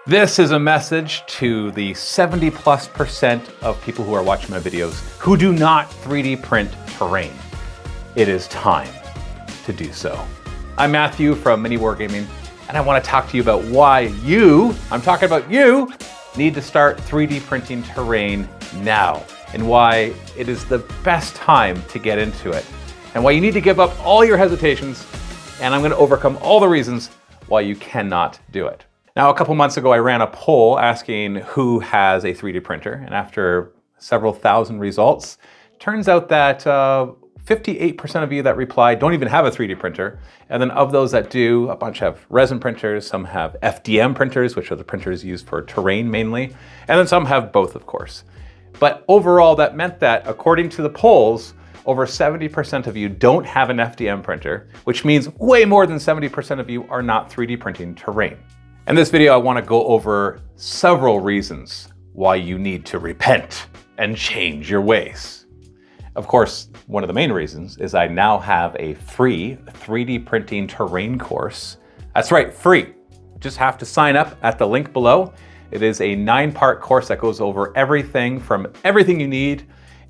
This is a message to the 70+% of people who are watching my videos who do not 3D print terrain. It is time to do so. I'm Matthew from Mini Wargaming, and I want to talk to you about why you, I'm talking about you, need to start 3D printing terrain now, and why it is the best time to get into it, and why you need to give up all your hesitations, and I'm going to overcome all the reasons why you cannot do it. Now, a couple months ago, I ran a poll asking who has a 3D printer, and after several thousand results, turns out that 58% of you that replied don't even have a 3D printer, and then of those that do, a bunch have resin printers, some have FDM printers, which are the printers used for terrain mainly, and then some have both, of course. But overall, that meant that, according to the polls, over 70% of you don't have an FDM printer, which means way more than 70% of you are not 3D printing terrain. In this video, I want to go over several reasons why you need to repent and change your ways. Of course, one of the main reasons is I now have a free 3D printing terrain course. That's right, free. Just have to sign up at the link below. It is a 9-part course that goes over everything from everything you need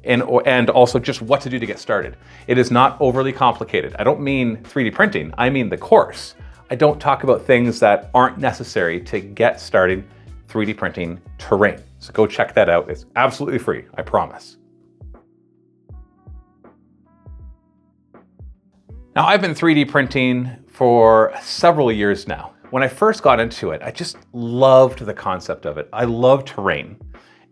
and also just what to do to get started. It is not overly complicated. I don't mean 3D printing, I mean the course. I don't talk about things that aren't necessary to get started 3D printing terrain. So go check that out. It's absolutely free, I promise. Now, I've been 3D printing for several years now. When I first got into it, I just loved the concept of it. I love terrain.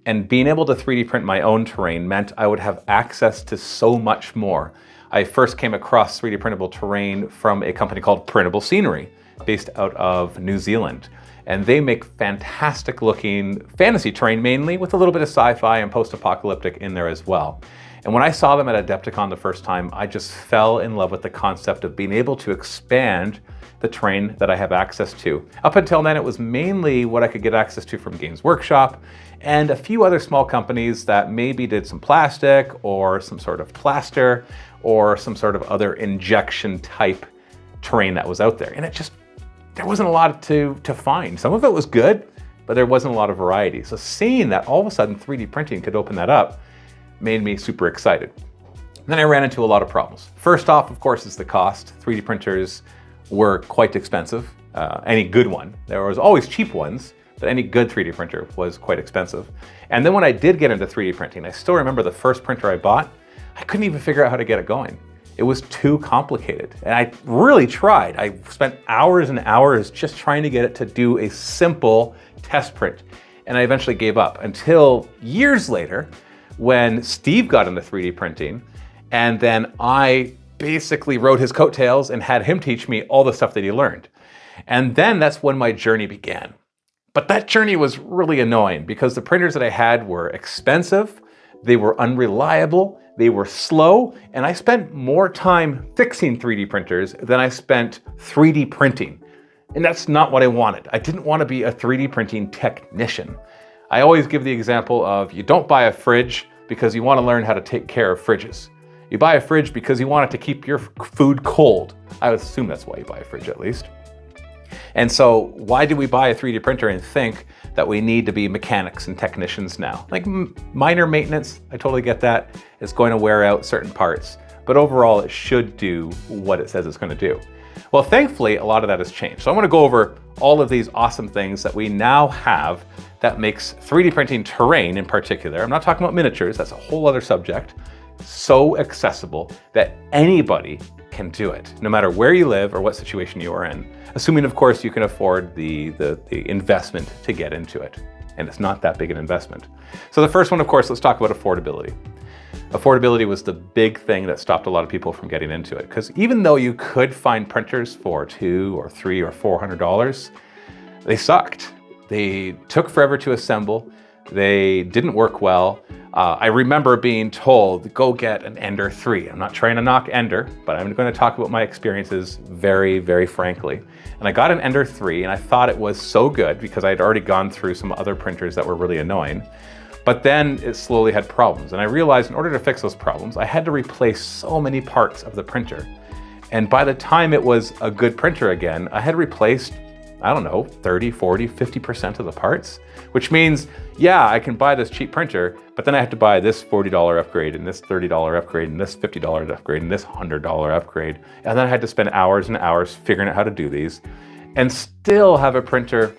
And being able to 3D print my own terrain meant I would have access to so much more. I first came across 3D printable terrain from a company called Printable Scenery, based out of New Zealand. And they make fantastic looking fantasy terrain mainly, with a little bit of sci-fi and post-apocalyptic in there as well. And when I saw them at Adepticon the first time, I just fell in love with the concept of being able to expand the terrain that I have access to. Up until then, it was mainly what I could get access to from Games Workshop and a few other small companies that maybe did some plastic or some sort of plaster or some sort of other injection type terrain that was out there. And there wasn't a lot to find. Some of it was good, but there wasn't a lot of variety. So seeing that all of a sudden 3D printing could open that up made me super excited. Then I ran into a lot of problems. First off, of course, is the cost. 3D printers were quite expensive. Any good one. There was always cheap ones, but any good 3D printer was quite expensive. And then when I did get into 3D printing, I still remember the first printer I bought, I couldn't even figure out how to get it going. It was too complicated. And I really tried. I spent hours and hours just trying to get it to do a simple test print. And I eventually gave up until years later when Steve got into 3D printing. And then I basically rode his coattails and had him teach me all the stuff that he learned. And then that's when my journey began. But that journey was really annoying because the printers that I had were expensive, they were unreliable, they were slow, and I spent more time fixing 3D printers than I spent 3D printing. And that's not what I wanted. I didn't want to be a 3D printing technician. I always give the example of you don't buy a fridge because you want to learn how to take care of fridges. You buy a fridge because you want it to keep your food cold. I would assume that's why you buy a fridge at least. And so why do we buy a 3D printer and think that we need to be mechanics and technicians now? Like minor maintenance, I totally get that. It's going to wear out certain parts, but overall it should do what it says it's going to do. Well, thankfully, a lot of that has changed. So I want to go over all of these awesome things that we now have that makes 3D printing terrain in particular, I'm not talking about miniatures, that's a whole other subject, so accessible that anybody can do it, no matter where you live or what situation you are in. Assuming, of course, you can afford the investment to get into it. And it's not that big an investment. So the first one, of course, let's talk about affordability. Affordability was the big thing that stopped a lot of people from getting into it. Because even though you could find printers for $200 or $300 or $400, they sucked. They took forever to assemble. They didn't work well. I remember being told, go get an Ender 3. I'm not trying to knock Ender, but I'm going to talk about my experiences very, very frankly. And I got an Ender 3 and I thought it was so good because I had already gone through some other printers that were really annoying. But then it slowly had problems. And I realized in order to fix those problems, I had to replace so many parts of the printer. And by the time it was a good printer again, I had replaced I don't know, 30, 40, 50% of the parts, which means, yeah, I can buy this cheap printer, but then I have to buy this $40 upgrade and this $30 upgrade and this $50 upgrade and this $100 upgrade. And then I had to spend hours and hours figuring out how to do these and still have a printer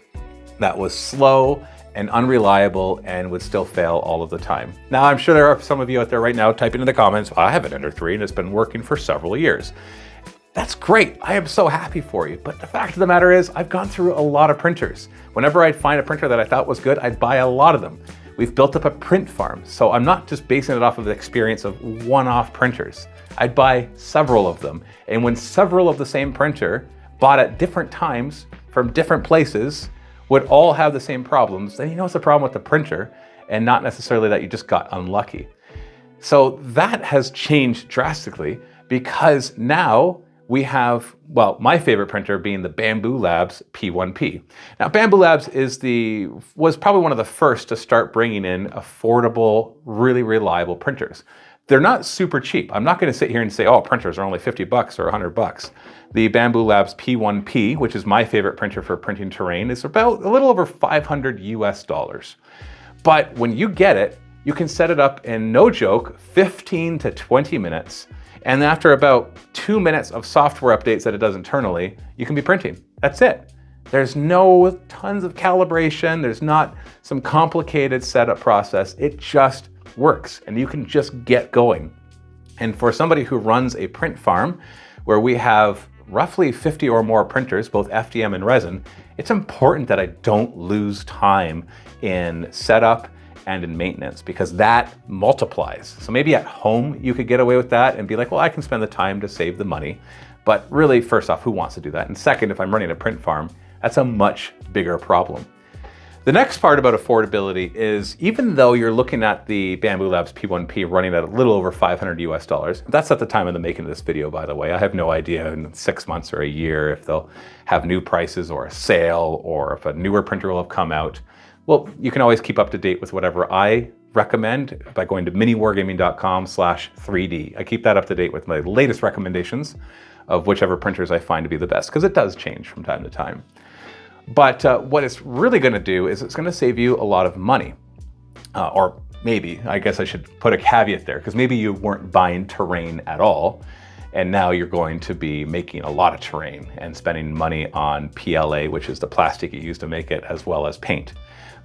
that was slow and unreliable and would still fail all of the time. Now, I'm sure there are some of you out there right now typing in the comments, I have an Ender 3 and it's been working for several years. That's great. I am so happy for you. But the fact of the matter is, I've gone through a lot of printers. Whenever I'd find a printer that I thought was good, I'd buy a lot of them. We've built up a print farm. So I'm not just basing it off of the experience of one-off printers. I'd buy several of them. And when several of the same printer bought at different times from different places would all have the same problems, then you know it's a problem with the printer and not necessarily that you just got unlucky. So that has changed drastically because now we have, well, my favorite printer being the Bambu Labs P1P. Now, Bambu Labs was probably one of the first to start bringing in affordable, really reliable printers. They're not super cheap. I'm not going to sit here and say, oh, printers are only 50 bucks or 100 bucks. The Bambu Labs P1P, which is my favorite printer for printing terrain, is about a little over $500 US. But when you get it, you can set it up in, no joke, 15 to 20 minutes. And after about 2 minutes of software updates that it does internally, you can be printing. That's it. There's no tons of calibration. There's not some complicated setup process. It just works and you can just get going. And for somebody who runs a print farm where we have roughly 50 or more printers, both FDM and resin, it's important that I don't lose time in setup and in maintenance because that multiplies. So maybe at home you could get away with that and be like, well, I can spend the time to save the money. But really, first off, who wants to do that? And second, if I'm running a print farm, that's a much bigger problem. The next part about affordability is even though you're looking at the Bambu Labs P1P running at a little over $500 US, that's at the time of the making of this video, by the way. I have no idea in 6 months or a year if they'll have new prices or a sale or if a newer printer will have come out. Well, you can always keep up to date with whatever I recommend by going to miniwargaming.com/3D. I keep that up to date with my latest recommendations of whichever printers I find to be the best because it does change from time to time. But what it's really going to do is it's going to save you a lot of money. Or maybe, I guess I should put a caveat there, because maybe you weren't buying terrain at all, and now you're going to be making a lot of terrain and spending money on PLA, which is the plastic you use to make it, as well as paint.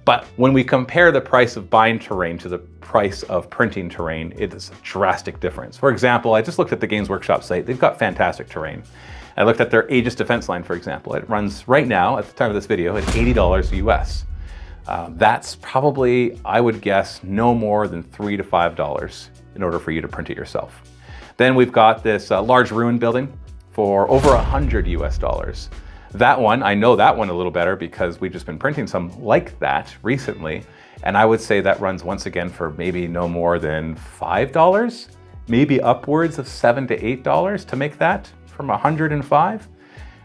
But when we compare the price of buying terrain to the price of printing terrain, it is a drastic difference. For example, I just looked at the Games Workshop site. They've got fantastic terrain. I looked at their Aegis defense line, for example. It runs right now, at the time of this video, at $80 US. That's probably, I would guess, no more than $3 to $5 in order for you to print it yourself. Then we've got this large ruin building for over $100 US. That one, I know that one a little better because we've just been printing some like that recently. And I would say that runs once again for maybe no more than $5, maybe upwards of $7 to $8 to make that from 105.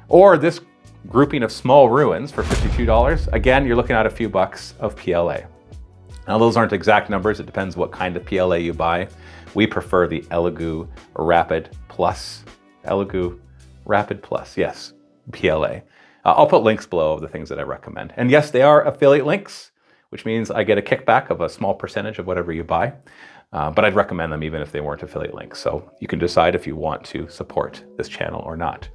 Or this grouping of small ruins for $52. Again, you're looking at a few bucks of PLA. Now those aren't exact numbers. It depends what kind of PLA you buy. We prefer the 𝗥𝗲𝗄𝗄𝗏𝗄𝗏+, yes, PLA. I'll put links below of the things that I recommend. And yes, they are affiliate links, which means I get a kickback of a small percentage of whatever you buy. But I'd recommend them even if they weren't affiliate links. So you can decide if you want to support this channel or not.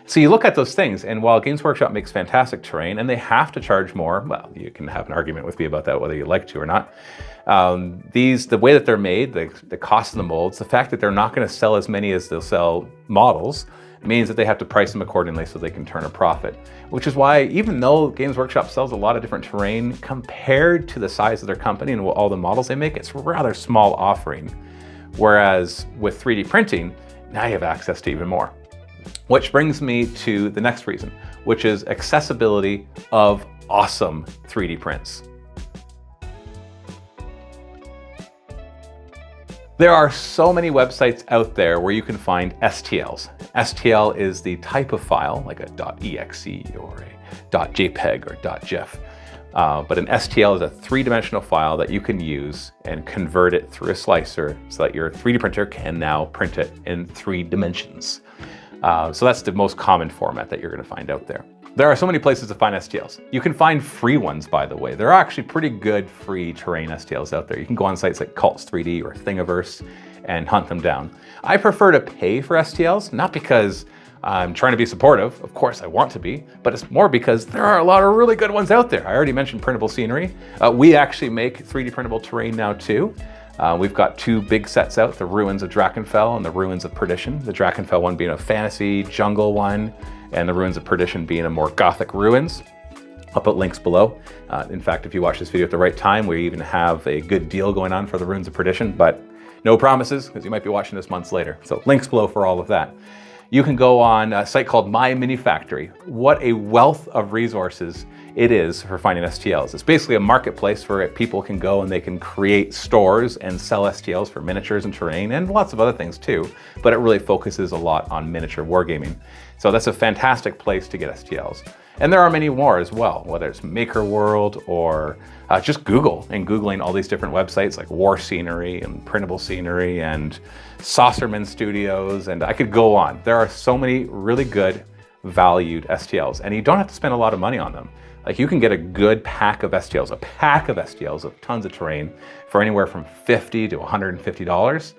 So you look at those things, and while Games Workshop makes fantastic terrain and they have to charge more, well, you can have an argument with me about that, whether you like to or not. The way that they're made, the cost of the molds, the fact that they're not going to sell as many as they'll sell models, means that they have to price them accordingly so they can turn a profit. Which is why, even though Games Workshop sells a lot of different terrain, compared to the size of their company and all the models they make, it's a rather small offering. Whereas with 3D printing, now you have access to even more. Which brings me to the next reason, which is accessibility of awesome 3D prints. There are so many websites out there where you can find STLs. STL is the type of file, like a .exe or a .jpeg or .gif. But an STL is a three-dimensional file that you can use and convert it through a slicer so that your 3D printer can now print it in 3 dimensions. So that's the most common format that you're going to find out there. There are so many places to find STLs. You can find free ones, by the way. There are actually pretty good free terrain STLs out there. You can go on sites like 𝗧𝗲𝗿𝗍𝗍 or Thingiverse and hunt them down. I prefer to pay for STLs, not because I'm trying to be supportive. Of course I want to be, but it's more because there are a lot of really good ones out there. I already mentioned printable scenery. We actually make 3D printable terrain now too. We've got two big sets out, the Ruins of Drakenfell and the Ruins of Perdition. The Drakenfell one being a fantasy jungle one, and the Ruins of Perdition being a more gothic ruins. I'll put links below. In fact, if you watch this video at the right time, we even have a good deal going on for the Ruins of Perdition, but no promises, because you might be watching this months later. So links below for all of that. You can go on a site called My Mini Factory. What a wealth of resources it is for finding STLs. It's basically a marketplace where people can go and they can create stores and sell STLs for miniatures and terrain and lots of other things too, but it really focuses a lot on miniature wargaming. So that's a fantastic place to get STLs. And there are many more as well, whether it's Maker World or just Google and Googling all these different websites like War Scenery and Printable Scenery and Saucerman Studios, and I could go on. There are so many really good valued STLs, and you don't have to spend a lot of money on them. Like, you can get a good pack of STLs, a pack of STLs of tons of terrain for anywhere from $50 to $150.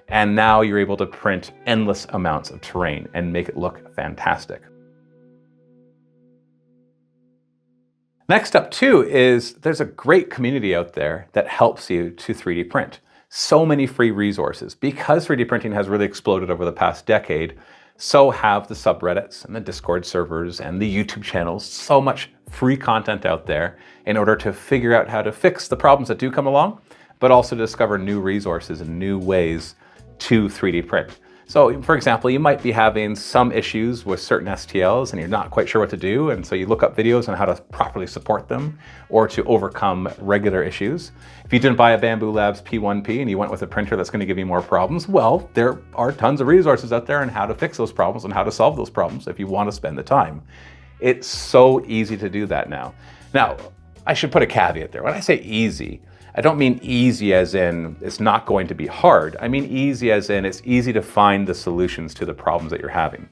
And now you're able to print endless amounts of terrain and make it look fantastic. Next up too is there's a great community out there that helps you to 3D print. So many free resources. Because 3D printing has really exploded over the past decade, so have the subreddits and the Discord servers and the YouTube channels. So much free content out there in order to figure out how to fix the problems that do come along, but also to discover new resources and new ways to 3D print. So for example, you might be having some issues with certain STLs and you're not quite sure what to do, and so you look up videos on how to properly support them or to overcome regular issues. If you didn't buy a Bambu Labs P1P and you went with a printer that's going to give you more problems, well, there are tons of resources out there on how to fix those problems and how to solve those problems if you want to spend the time. It's so easy to do that now. Now, I should put a caveat there. When I say easy, I don't mean easy as in it's not going to be hard. I mean easy as in it's easy to find the solutions to the problems that you're having.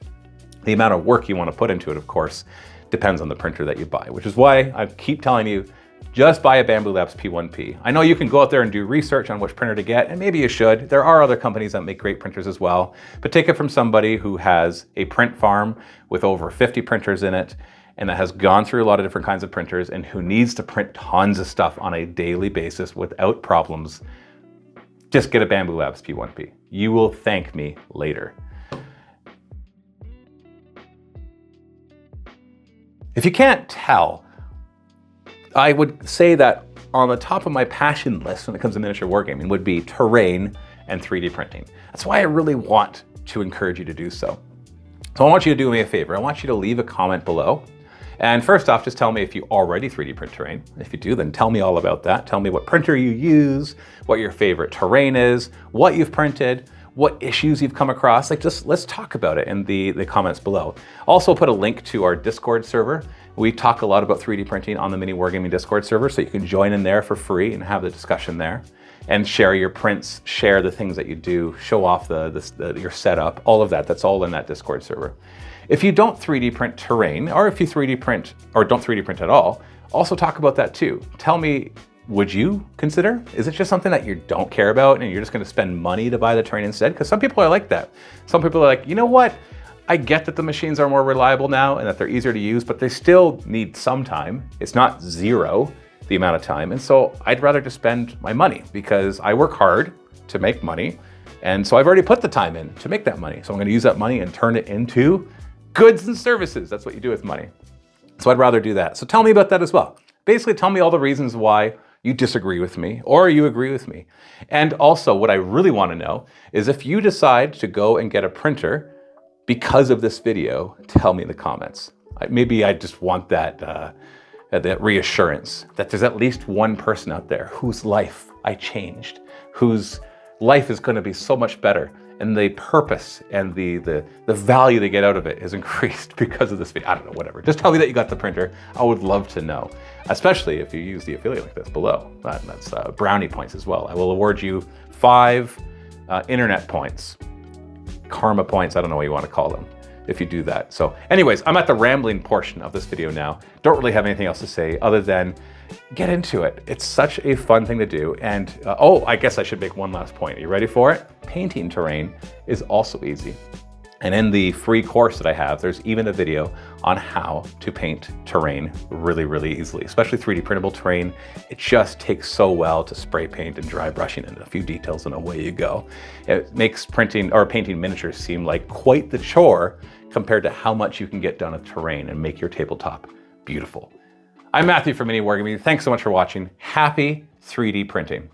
The amount of work you want to put into it, of course, depends on the printer that you buy, which is why I keep telling you, just buy a Bambu Labs P1P. I know you can go out there and do research on which printer to get, and maybe you should. There are other companies that make great printers as well, but take it from somebody who has a print farm with over 50 printers in it, and that has gone through a lot of different kinds of printers and who needs to print tons of stuff on a daily basis without problems. Just get a Bambu Labs P1P. You will thank me later. If you can't tell, I would say that on the top of my passion list when it comes to miniature wargaming would be terrain and 3D printing. That's why I really want to encourage you to do so. So I want you to do me a favor. I want you to leave a comment below. And first off, just tell me if you already 3D print terrain. If you do, then tell me all about that. Tell me what printer you use, what your favorite terrain is, what you've printed, what issues you've come across. Like, just let's talk about it in the comments below. Also put a link to our Discord server. We talk a lot about 3D printing on the Mini Wargaming Discord server, so you can join in there for free and have the discussion there and share your prints, share the things that you do, show off your setup, all of that. That's all in that Discord server. If you don't 3D print terrain, or if you 3D print or don't 3D print at all, also talk about that too. Tell me, would you consider? Is it just something that you don't care about and you're just going to spend money to buy the terrain instead? Because some people are like that. Some people are like, you know what? I get that the machines are more reliable now and that they're easier to use, but they still need some time. It's not zero, the amount of time. And so I'd rather just spend my money because I work hard to make money. And so I've already put the time in to make that money. So I'm going to use that money and turn it into goods and services. That's what you do with money. So I'd rather do that. So tell me about that as well. Basically, tell me all the reasons why you disagree with me or you agree with me. And also what I really want to know is if you decide to go and get a printer because of this video, tell me in the comments. Maybe I just want that reassurance that there's at least one person out there whose life I changed, whose life is going to be so much better, and the purpose and the value they get out of it is increased because of this video. I don't know, whatever. Just tell me that you got the printer. I would love to know, especially if you use the affiliate link that's below. That's brownie points as well. I will award you 5 internet points, karma points, I don't know what you want to call them. if you do that. So anyways, I'm at the rambling portion of this video now. Don't really have anything else to say other than get into it. It's such a fun thing to do. And oh, I guess I should make one last point. Are you ready for it? Painting terrain is also easy. And in the free course that I have, there's even a video on how to paint terrain really, really easily, especially 3D printable terrain. It just takes so well to spray paint and dry brushing and a few details and away you go. It makes printing or painting miniatures seem like quite the chore compared to how much you can get done with terrain and make your tabletop beautiful. I'm Matthew from Mini Wargaming. Thanks so much for watching. Happy 3D printing.